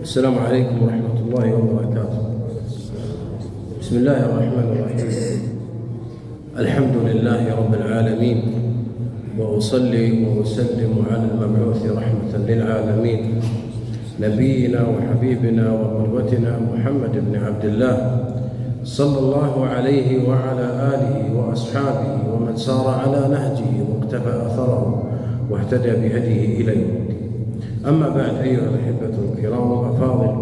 السلام عليكم ورحمة الله وبركاته. بسم الله الرحمن الرحيم. الحمد لله رب العالمين، وأصلي وأسلم على المبعوث رحمة للعالمين، نبينا وحبيبنا وقدوتنا محمد بن عبد الله صلى الله عليه وعلى آله وأصحابه ومن سار على نهجه واقتفى أثره واهتدى بهديه إلى يوم الدين. أما بعد، أيها الأحبة الكرام الأفاضل،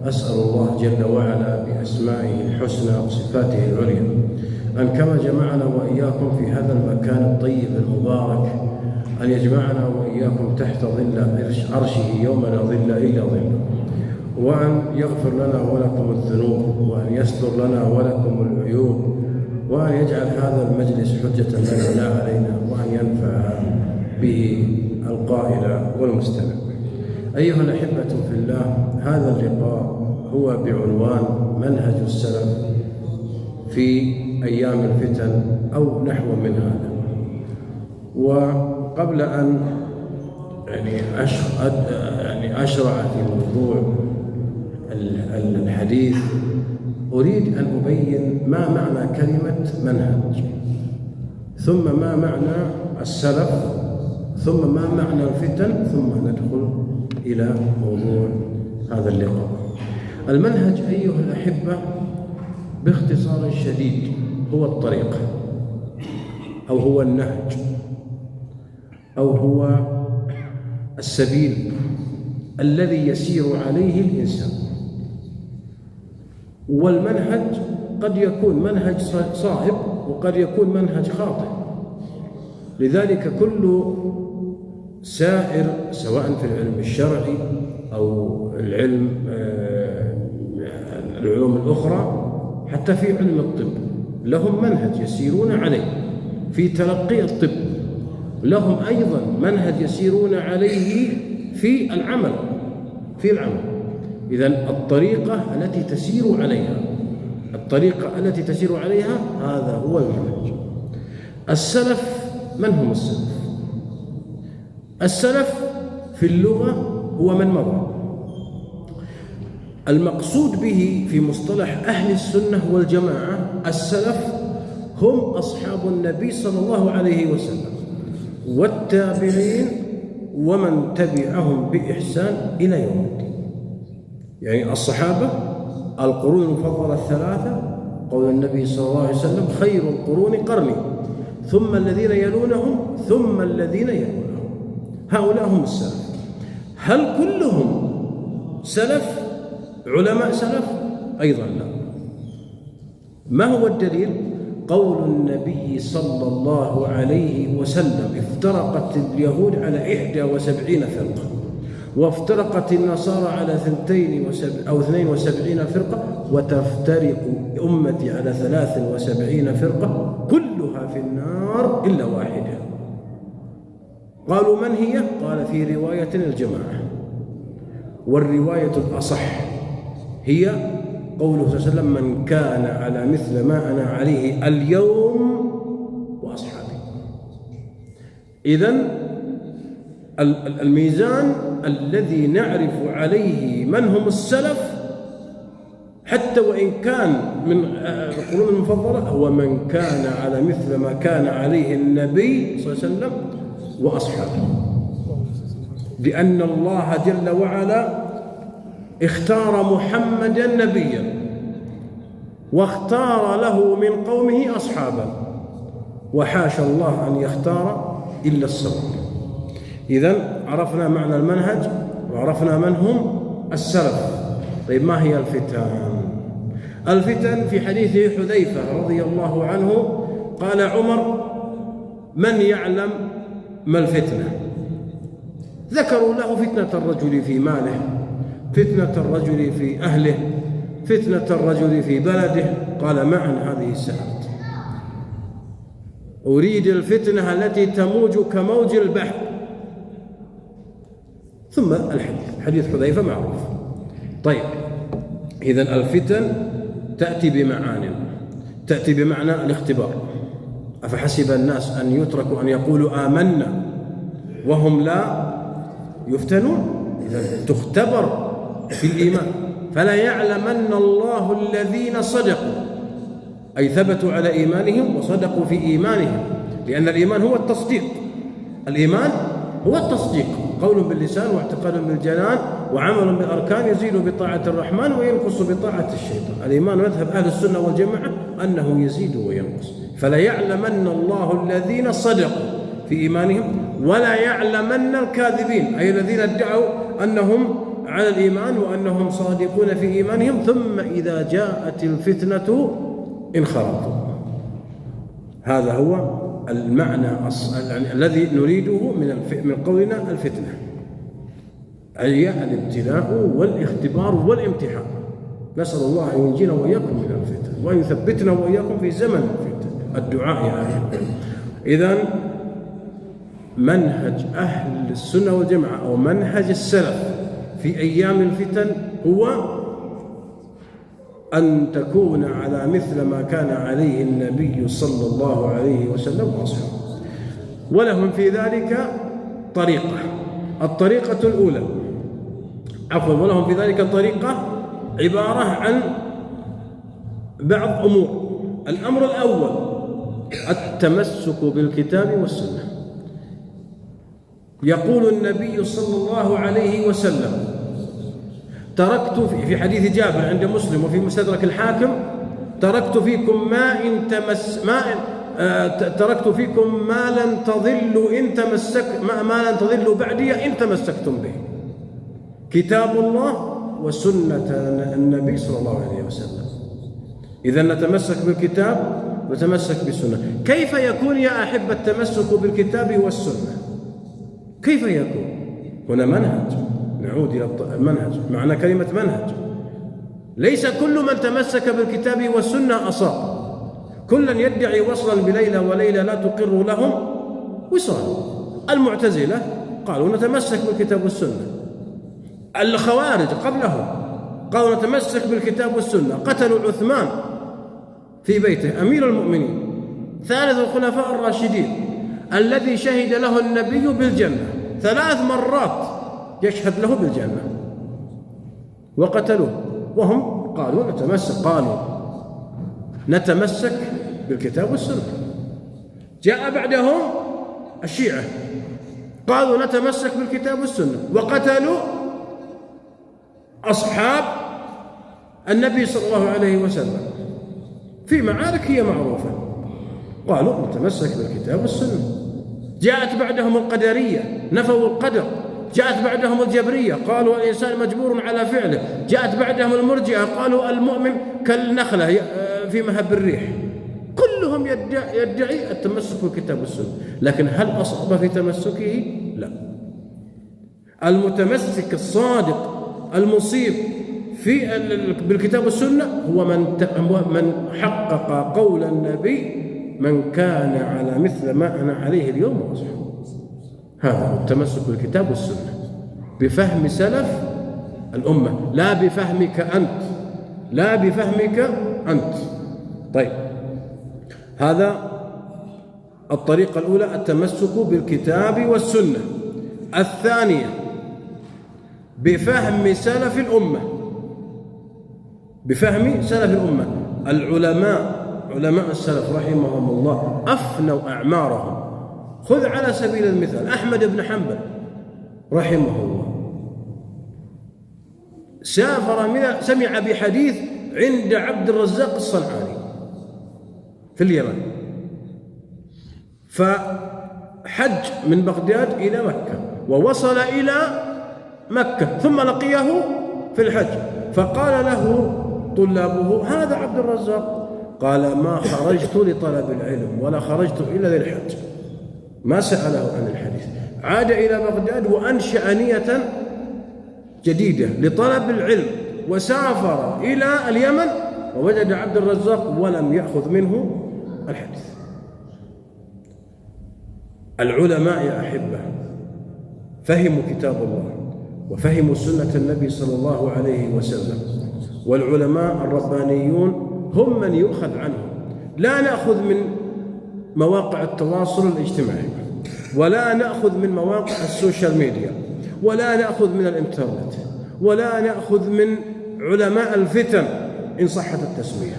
أسأل الله جل وعلا بأسمائه الحسنى وصفاته العليا أن كما جمعنا وإياكم في هذا المكان الطيب المبارك أن يجمعنا وإياكم تحت ظل عرشه يوم لا ظل إلا ظله، وأن يغفر لنا ولكم الذنوب، وأن يستر لنا ولكم العيوب، وأن يجعل هذا المجلس حجة لنا لا علينا، وأن ينفع به القائل والمستمع. أيها الأحبة في الله، هذا اللقاء هو بعنوان منهج السلف في أيام الفتن أو نحو من هذا. وقبل أن أشرع في موضوع الحديث، أريد أن أبين ما معنى كلمة منهج، ثم ما معنى السلف، ثم ما معنى الفتن، ثم ندخل إلى موضوع هذا اللقاء. المنهج أيها الأحبة باختصار شديد هو الطريق، أو هو النهج، أو هو السبيل الذي يسير عليه الإنسان. والمنهج قد يكون منهج صائب وقد يكون منهج خاطئ، لذلك كل سائر سواء في العلم الشرعي أو العلوم الأخرى، حتى في علم الطب لهم منهج يسيرون عليه في تلقي الطب، لهم أيضا منهج يسيرون عليه في العمل. إذن الطريقة التي تسير عليها هذا هو المنهج. السلف، من هم السلف؟ السلف في اللغة هو من مضى. المقصود به في مصطلح أهل السنة والجماعة السلف هم أصحاب النبي صلى الله عليه وسلم والتابعين ومن تبعهم بإحسان إلى يوم الدين. يعني الصحابة القرون المفضلة الثلاثة، قول النبي صلى الله عليه وسلم: خير القرون قرني ثم الذين يلونهم ثم الذين يلونهم. هؤلاء هم السلف. هل كلهم سلف علماء سلف؟ أيضا لا. ما هو الدليل؟ قول النبي صلى الله عليه وسلم: افترقت اليهود على 71 فرقة، وافترقت النصارى على 72 فرقة، وتفترق أمتي على 73 فرقة كلها في النار إلا واحدة. قالوا: من هي؟ قال: في رواية الجماعة، والرواية الأصح هي قوله صلى الله عليه وسلم: من كان على مثل ما أنا عليه اليوم وأصحابي. إذن الميزان الذي نعرف عليه من هم السلف، حتى وإن كان من القرون المفضلة، هو من كان على مثل ما كان عليه النبي صلى الله عليه وسلم وأصحابه، لأن الله جل وعلا اختار محمدا نبيا، واختار له من قومه أصحابا، وحاشا الله أن يختار إلا الصواب. إذن عرفنا معنى المنهج وعرفنا من هم السلف. طيب، ما هي الفتن؟ الفتن في حديث حذيفة رضي الله عنه قال عمر: من يعلم ما الفتنة؟ ذكروا له فتنة الرجل في ماله، فتنة الرجل في أهله، فتنة الرجل في بلده. قال: معا هذه الساعات أريد الفتنة التي تموج كموج البحر. ثم حديث حذيفة معروف. طيب، إذن الفتن تأتي بمعاني، تأتي بمعنى الاختبار. أفحسب الناس أن يتركوا أن يقولوا آمنا وهم لا يفتنون؟ إذن تختبر في الإيمان. فلا يعلمن الله الذين صدقوا، أي ثبتوا على إيمانهم وصدقوا في إيمانهم، لأن الإيمان هو التصديق. الإيمان هو التصديق، قول باللسان واعتقاد بالجنان وعمل بالأركان، يزيد بطاعة الرحمن وينقص بطاعة الشيطان. الإيمان مذهب أهل السنة والجماعة أنه يزيد وينقص. فلا يعلمن الله الذين صدقوا في إيمانهم ولا يعلمن الكاذبين، أي الذين ادعوا أنهم على الإيمان وأنهم صادقون في إيمانهم ثم إذا جاءت الفتنة انخرطوا. هذا هو المعنى الذي نريده من قولنا الفتنة، أي الابتلاء والاختبار والامتحان. نسأل الله أن ينجينا وإياكم من الفتن وأن يثبتنا وإياكم في زمن الفتن. الدعاء يا أخي. إذن منهج أهل السنة والجماعة أو منهج السلف في أيام الفتن هو أن تكون على مثل ما كان عليه النبي صلى الله عليه وسلم وأصحابه، ولهم في ذلك طريقة. الطريقة الأولى ولهم في ذلك طريقة عبارة عن بعض أمور. الأمر الأول التمسك بالكتاب والسنة. يقول النبي صلى الله عليه وسلم: تركت في حديث جابر عند مسلم وفي مستدرك الحاكم: تركت فيكم تركت فيكم ما لن تضلوا بعدي إن تمسكتم به، كتاب الله وسنة النبي صلى الله عليه وسلم. إذا نتمسك بالكتاب ونتمسك بالسنة. كيف يكون يا أحب التمسك بالكتاب والسنة؟ كيف يكون؟ هنا منهج، نعود إلى المنهج. معنى كلمة منهج، ليس كل من تمسك بالكتاب والسنة أصاب. كلا يدعي وصلا بليلى وليلى لا تقر لهم وصال. المعتزلة قالوا نتمسك بالكتاب والسنة. الخوارج قبلهم قالوا نتمسك بالكتاب والسنة. قتلوا عثمان في بيته أمير المؤمنين ثالث الخلفاء الراشدين الذي شهد له النبي بالجنة 3 مرات، يشهد له بالجنة، وقتلوه وهم قالوا نتمسك بالكتاب والسنة. جاء بعدهم الشيعة قالوا نتمسك بالكتاب والسنة، وقتلوا أصحاب النبي صلى الله عليه وسلم في معارك هي معروفة، قالوا نتمسك بالكتاب والسنة. جاءت بعدهم القدرية نفوا القدر. جاءت بعدهم الجبرية قالوا الإنسان مجبور على فعله. جاءت بعدهم المرجئة قالوا المؤمن كالنخلة في مهب الريح. كلهم يدعي التمسك بالكتاب والسنة، لكن هل أصاب في تمسكه؟ لا. المتمسك الصادق المصيب بالكتاب والسنة هو من حقق قول النبي: من كان على مثل ما أنا عليه اليوم وأصحابه. هذا هو التمسك بالكتاب والسنة بفهم سلف الأمة، لا بفهمك أنت. طيب، هذا الطريقة الأولى التمسك بالكتاب والسنة. الثانية بفهم سلف الأمة. علماء السلف رحمهم الله أفنوا أعمارهم. خذ على سبيل المثال أحمد بن حنبل رحمه الله، سمع بحديث عند عبد الرزاق الصنعاني في اليمن، فحج من بغداد إلى مكة ووصل إلى مكة ثم لقيه في الحج، فقال له طلابه: هذا عبد الرزاق. قال: ما خرجت لطلب العلم ولا خرجت إلا للحج. ما سأله عن الحديث، عاد إلى بغداد وأنشأ نية جديدة لطلب العلم، وسافر إلى اليمن ووجد عبد الرزاق ولم يأخذ منه الحديث. العلماء يا أحبة فهموا كتاب الله وفهموا سنة النبي صلى الله عليه وسلم، والعلماء الربانيون هم من يؤخذ عنهم. لا نأخذ من مواقع التواصل الاجتماعي، ولا نأخذ من مواقع السوشيال ميديا، ولا نأخذ من الإنترنت، ولا نأخذ من علماء الفتن إن صحت التسمية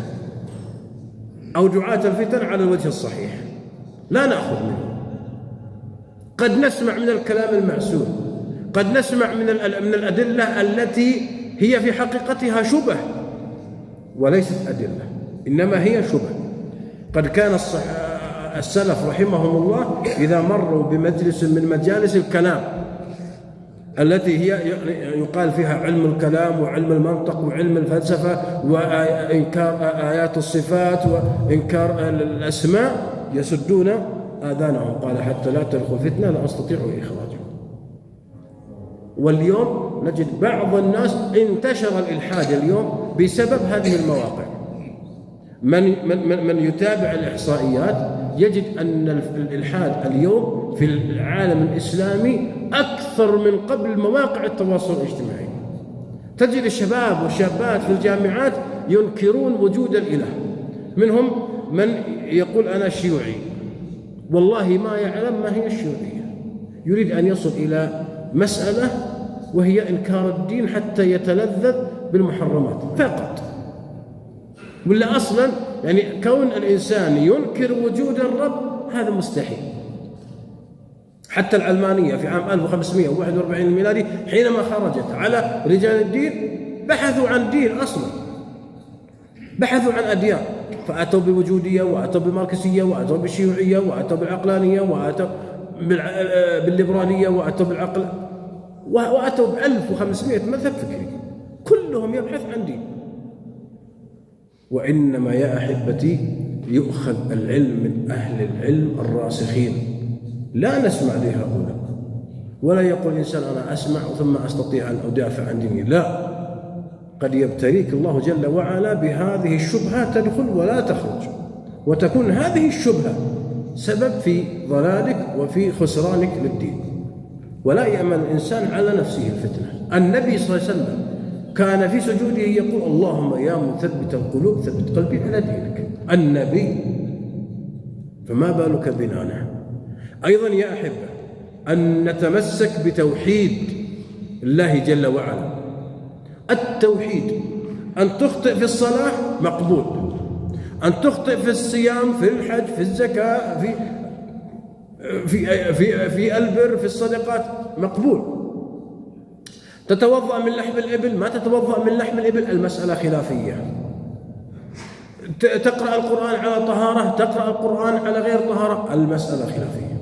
أو دعاة الفتن على الوجه الصحيح، لا نأخذ منه. قد نسمع من الكلام المعسول، قد نسمع من الأدلة التي هي في حقيقتها شبه وليست أدلة، إنما هي شبه. قد كان السلف رحمهم الله إذا مروا بمجلس من مجالس الكلام التي هي يقال فيها علم الكلام وعلم المنطق وعلم الفلسفة وإنكار آيات الصفات وإنكار الأسماء، يسدون آذانهم، قال حتى لا تدخل فتنة لا أستطيع إخراجهم. واليوم نجد بعض الناس انتشر الإلحاد اليوم بسبب هذه المواقع. من يتابع الإحصائيات يجد أن الإلحاد اليوم في العالم الإسلامي أكثر من قبل مواقع التواصل الاجتماعي. تجد الشباب والشابات في الجامعات ينكرون وجود الإله، منهم من يقول أنا شيوعي، والله ما يعلم ما هي الشيوعية، يريد أن يصل إلى مسألة وهي إنكار الدين حتى يتلذذ بالمحرمات فقط. ولا أصلا يعني كون الإنسان ينكر وجود الرب هذا مستحيل. حتى العلمانية في عام 1541 الميلادي حينما خرجت على رجال الدين بحثوا عن دين أصلا، بحثوا عن أديان، فأتوا بوجودية وأتوا بماركسية وأتوا بالشيوعية وأتوا بالعقلانية وأتوا بالليبرالية وأتوا بالعقل وأتوا ب1500 مذهب فكري كلهم يبحث عن دين. وإنما يا أحبتي يؤخذ العلم من أهل العلم الراسخين، لا نسمع لهؤلاء، ولا يقول الإنسان أنا أسمع ثم أستطيع أن أدافع عن ديني، لا، قد يبتليك الله جل وعلا بهذه الشبهة تدخل ولا تخرج، وتكون هذه الشبهة سبب في ضلالك وفي خسرانك للدين. ولا يأمن الإنسان على نفسه الفتنة. النبي صلى الله عليه وسلم كان في سجوده يقول اللهم يا مثبت القلوب ثبت قلبي على دينك. النبي، فما بالك بنا نحن؟ أيضا يا أحبة أن نتمسك بتوحيد الله جل وعلا. التوحيد، أن تخطئ في الصلاة مقبول، أن تخطئ في الصيام، في الحج، في الزكاة، في البر، في الصدقات مقبول. تتوضأ من لحم الإبل، ما تتوضأ من لحم الإبل، المسألة خلافية. تقرأ القرآن على طهارة، تقرأ القرآن على غير طهارة، المسألة خلافية.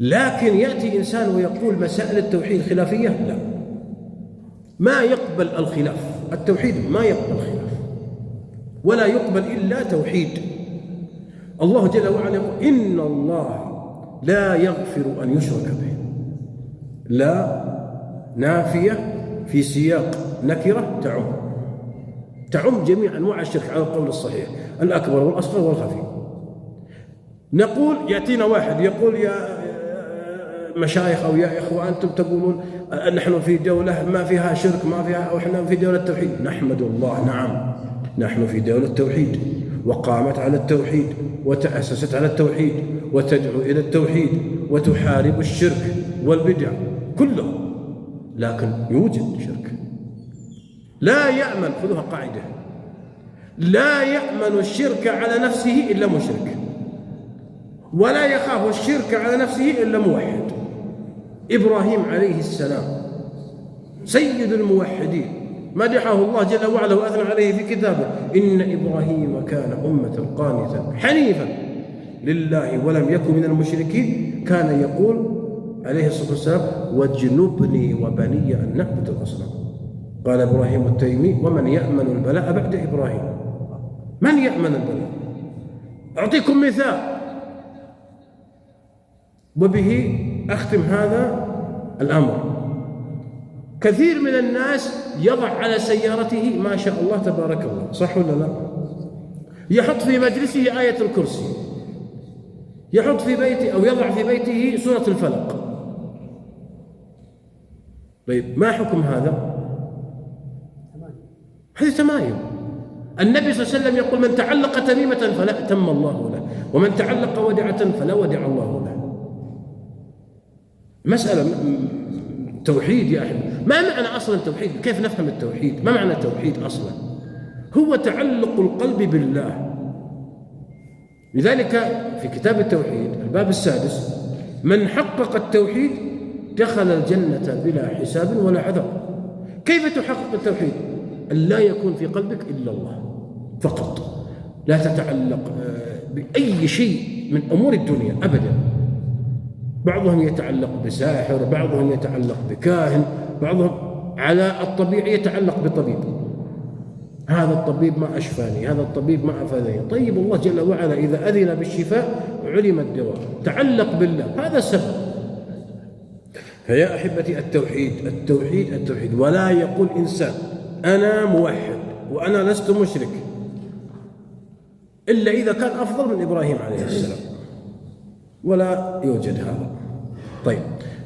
لكن يأتي إنسان ويقول مسائل التوحيد خلافية، لا، ما يقبل الخلاف. التوحيد ما يقبل خلاف، ولا يقبل إلا توحيد. الله جل وعلا يقول إن الله لا يغفر أن يشرك به. لا نافية في سياق نكرة تعم جميع أنواع الشرك على القول الصحيح، الأكبر والأصغر والخفي. نقول يأتينا واحد يقول يا مشايخ أو يا إخوة أنتم تقولون نحن في دولة ما فيها شرك، ما فيها، أو إحنا في دولة توحيد. نحمد الله، نعم، نحن في دولة توحيد، وقامت على التوحيد وتأسست على التوحيد وتدعو إلى التوحيد وتحارب الشرك والبدع كله، لكن يوجد شرك. لا يأمن، خذوها قاعدة، لا يأمن الشرك على نفسه إلا مشرك، ولا يخاف الشرك على نفسه إلا موحد. إبراهيم عليه السلام سيد الموحدين، مدحه الله جل وعلا وأثنى عليه في كتابه إن إبراهيم كان أمة قانتا حنيفا لله ولم يكن من المشركين. كان يقول عليه الصلاة والسلام واجنبني وبني أن نعبد الأصنام. قال إبراهيم التيمي ومن يأمن البلاء بعد إبراهيم؟ من يأمن البلاء؟ أعطيكم مثال وبه أختم هذا الأمر. كثير من الناس يضع على سيارته ما شاء الله تبارك الله، صح ولا لا؟ يحط في مجلسه آية الكرسي، يحط في بيته أو يضع في بيته سورة الفلق. طيب ما حكم هذا؟ هذه تمايم. النبي صلى الله عليه وسلم يقول من تعلق تميمة فلا أتم الله له، ومن تعلق ودعة فلا ودع الله له. مسألة توحيد يا أحباب. ما معنى أصلا التوحيد؟ كيف نفهم التوحيد؟ ما معنى التوحيد أصلا؟ هو تعلق القلب بالله. لذلك في كتاب التوحيد الباب السادس: من حقق التوحيد دخل الجنة بلا حساب ولا عذاب. كيف تحقق التوحيد؟ أن لا يكون في قلبك إلا الله فقط، لا تتعلق بأي شيء من أمور الدنيا أبدا. بعضهم يتعلق بساحر، بعضهم يتعلق بكاهن، بعضهم على الطبيعي يتعلق بطبيب. هذا الطبيب ما أشفاني، هذا الطبيب ما أفادني. طيب الله جل وعلا إذا أذن بالشفاء علم الدواء. تعلق بالله، هذا السبب. فيا أحبتي التوحيد. ولا يقول إنسان أنا موحد وأنا لست مشرك إلا إذا كان أفضل من إبراهيم عليه السلام، ولا يوجد هذا. طيب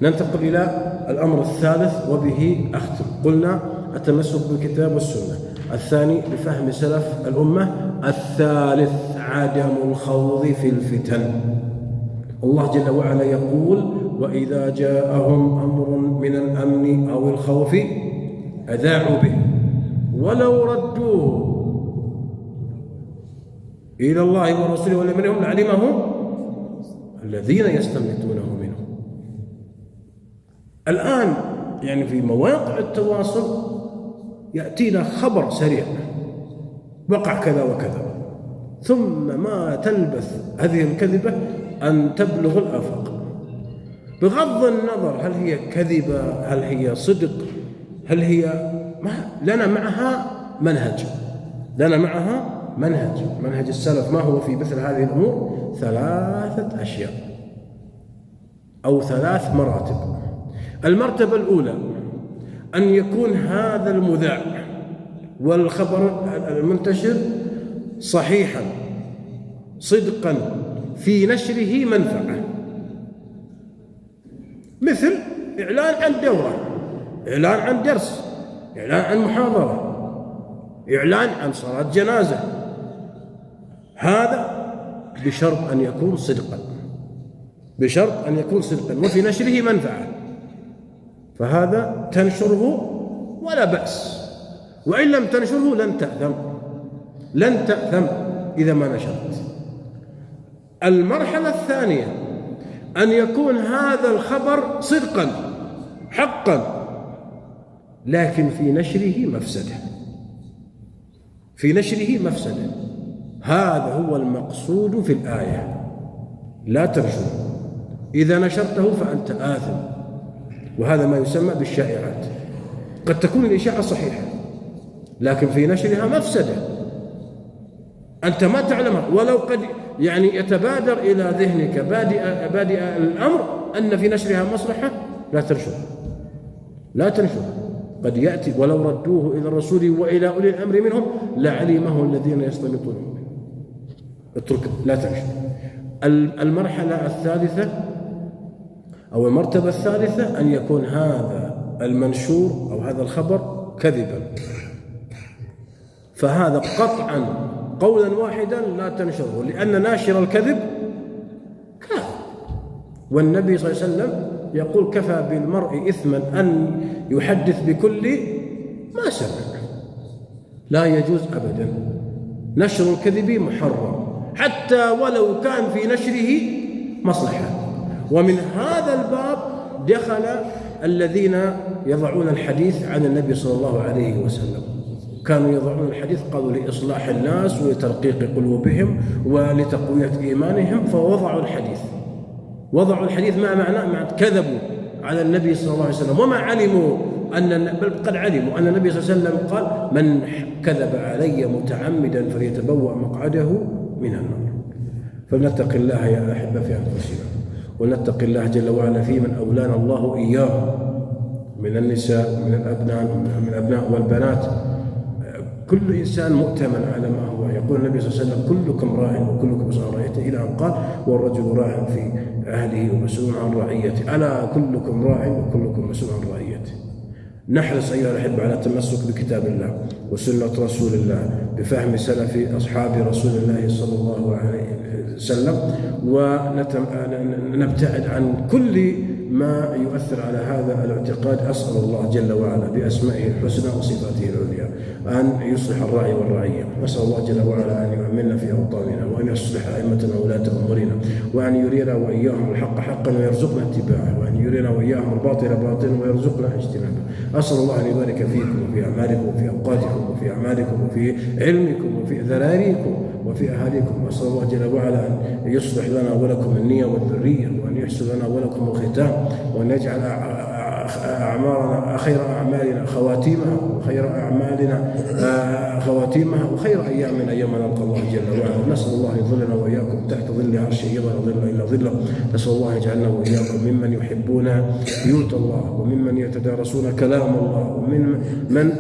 ننتقل إلى الأمر الثالث وبه أختم. قلنا التمسك بالكتاب والسنة، الثاني بفهم سلف الأمة، الثالث عدم الخوض في الفتن. الله جل وعلا يقول: وإذا جاءهم أمر من الأمن أو الخوف أذاعوا به ولو ردوه إلى الله ورسوله ولم يرهم لعلمه الذين يستنبطونه منه. الآن يعني في مواقع التواصل يأتينا خبر سريع، وقع كذا وكذا، ثم ما تلبث هذه الكذبة أن تبلغ الآفاق، بغض النظر هل هي كذبة، هل هي صدق، هل هي لنا معها منهج السلف. ما هو في مثل هذه الأمور؟ 3 أشياء أو 3 مراتب. المرتبة الأولى أن يكون هذا المذاع والخبر المنتشر صحيحا صدقا في نشره منفعة، مثل إعلان عن دورة، إعلان عن درس، إعلان عن محاضرة، إعلان عن صلاة جنازة. هذا بشرط أن يكون صدقا، وفي نشره منفعة، فهذا تنشره ولا بأس، وإن لم تنشره لن تأثم إذا ما نشرت. المرحلة الثانية أن يكون هذا الخبر صدقا حقا، لكن في نشره مفسدة. هذا هو المقصود في الآية: لا تنشره، إذا نشرته فأنت آثم. وهذا ما يسمى بالشائعات. قد تكون الإشاعة صحيحة لكن في نشرها مفسدة أنت ما تعلمها، ولو قد يعني يتبادر إلى ذهنك بادئ الأمر أن في نشرها مصلحة. لا تنشرها. قد يأتي: ولو ردوه إلى الرسول وإلى أولي الأمر منهم لعلمه الذين يستنبطونه منه. اترك، لا تنشر. المرحلة الثالثة أو المرتبة الثالثة أن يكون هذا المنشور أو هذا الخبر كذبا، فهذا قطعا قولا واحدا لا تنشره، لأن ناشر الكذب كاذب. والنبي صلى الله عليه وسلم يقول: كفى بالمرء إثما أن يحدث بكل ما سمع. لا يجوز أبدا نشر الكذب، محرم، حتى ولو كان في نشره مصلحة. ومن هذا الباب دخل الذين يضعون الحديث عن النبي صلى الله عليه وسلم. كانوا يضعون الحديث، قالوا لإصلاح الناس ولترقيق قلوبهم ولتقوية إيمانهم، فوضعوا الحديث ما معناه كذبوا على النبي صلى الله عليه وسلم، وما علموا بل قد علموا أن النبي صلى الله عليه وسلم قال: من كذب علي متعمدا فليتبوأ مقعده من النار. فلنتق الله يا أحبة في أنفسنا، ونتق الله جل وعلا في من أولانا الله إياه من النساء ومن الأبناء والبنات. كل إنسان مؤتمن على ما هو. يقول النبي صلى الله عليه وسلم: كلكم راع وكلكم مسؤول عن رعيته، إلى أن قال: والرجل راع في أهله ومسؤول عن رعيته. ألا كلكم راع وكلكم مسؤول عن رعيته. نحرص أيها الأحبة على التمسك بكتاب الله وسنة رسول الله، بفهم سلف أصحاب رسول الله صلى الله عليه وسلم، ونبتعد عن كل ما يؤثر على هذا الاعتقاد. أسأل الله جل وعلا بأسمائه الحسنى وصفاته العليا أن يصلح الراعي والرعية. نسأل الله جل وعلا أن يؤمننا في أوطاننا، وأن يصلح أئمتنا وولاة أمورنا، وأن يرينا وإياهم الحق حقا ويرزقنا اتباعه، وأن يرينا وإياهم الباطل باطلا ويرزقنا اجتنابه. أسأل الله أن يبارك فيكم وفي أعمالكم وفي أوقاتكم وفي أعمالكم وفي علمكم وفي ذراريكم وفي أهاليكم. أسأل الله جل وعلا أن يصلح لنا ولكم النية والذرية، وأن يحسن لنا ولكم الختام، وأن يجعل أعمارنا خير أعمالنا خواتيمها، وخير أعمالنا خواتيمها، وخير أيامنا أيام نلقى الله جل وعلا. نسأل الله يظلنا وإياكم تحت ظل عرشه يوم لا ظل إلا ظله. نسأل الله يجعلنا وإياكم ممن يحبون بيوت الله، وممن يتدارسون كلام الله، ومن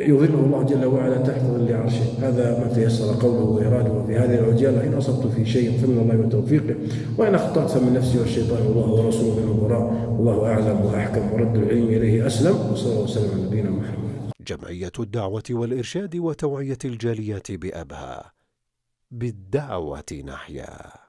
يظله الله جل وعلا تحت ظل عرشه. هذا ما تيسر قوله وإراده في هذه العجالة. إن أصبت في شيء فمن الله وتوفيقه، وإن أخطأت فمن نفسي والشيطان والله ورسوله منه براء. الله أعلم وأحكم، ورد العلم إليه أسلم. وصلى الله وسلم على نبينا محمد. جمعية الدعوة والإرشاد وتوعية الجاليات بأبها، بالدعوة نحيا.